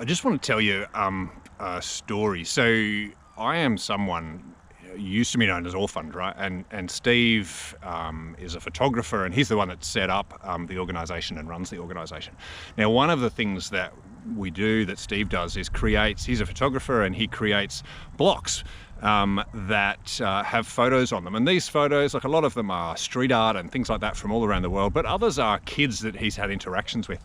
I just want to tell you a story. So I am someone used to be known as Orphaned, right? And Steve is a photographer, and he's the one that set up the organisation and runs the organisation. Now, one of the things that we do, that Steve does, is he's a photographer and he creates blocks that have photos on them. And these photos, like a lot of them are street art and things like that from all around the world, but others are kids that he's had interactions with.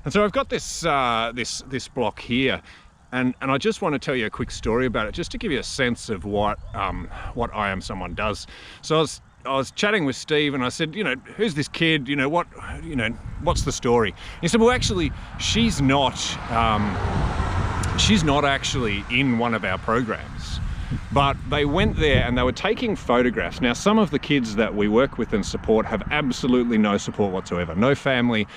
And so I've got this this block here, and I just want to tell you a quick story about it, just to give you a sense of what I Am Someone does. So I was chatting with Steve, and I said, who's this kid? What's the story? He said, well, actually, she's not actually in one of our programs. But they went there and they were taking photographs. Now, some of the kids that we work with and support have absolutely no support whatsoever, no family,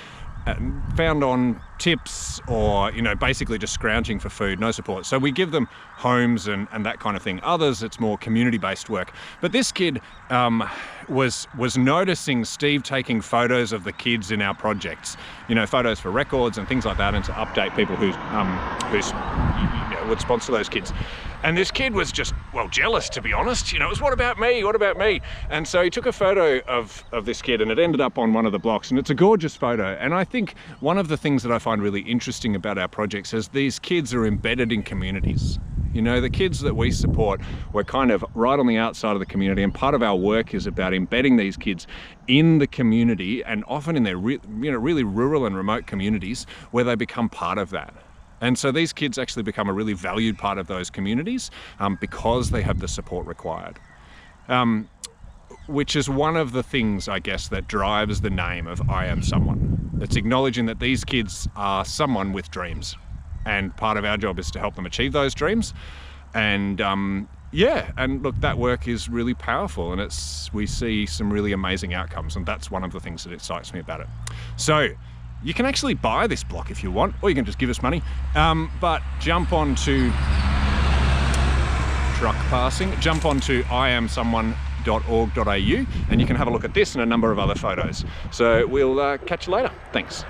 found on tips, or basically just scrounging for food, no support. So we give them homes and that kind of thing. Others, it's more community-based work. But this kid was noticing Steve taking photos of the kids in our projects, photos for records and things like that, and to update people who would sponsor those kids. And this kid was just, well, jealous, to be honest. It was, what about me? What about me? And so he took a photo of this kid, and it ended up on one of the blocks, and it's a gorgeous photo. And I think one of the things that I find really interesting about our projects is these kids are embedded in communities. The kids that we support, we're kind of right on the outside of the community, and part of our work is about embedding these kids in the community, and often in their really rural and remote communities, where they become part of that. And so these kids actually become a really valued part of those communities because they have the support required. Which is one of the things, I guess, that drives the name of I Am Someone. It's acknowledging that these kids are someone with dreams, and part of our job is to help them achieve those dreams. And and look, that work is really powerful, and we see some really amazing outcomes, and that's one of the things that excites me about it. So you can actually buy this block if you want, or you can just give us money. But jump onto iamsomeone.org.au, and you can have a look at this and a number of other photos. So we'll catch you later. Thanks.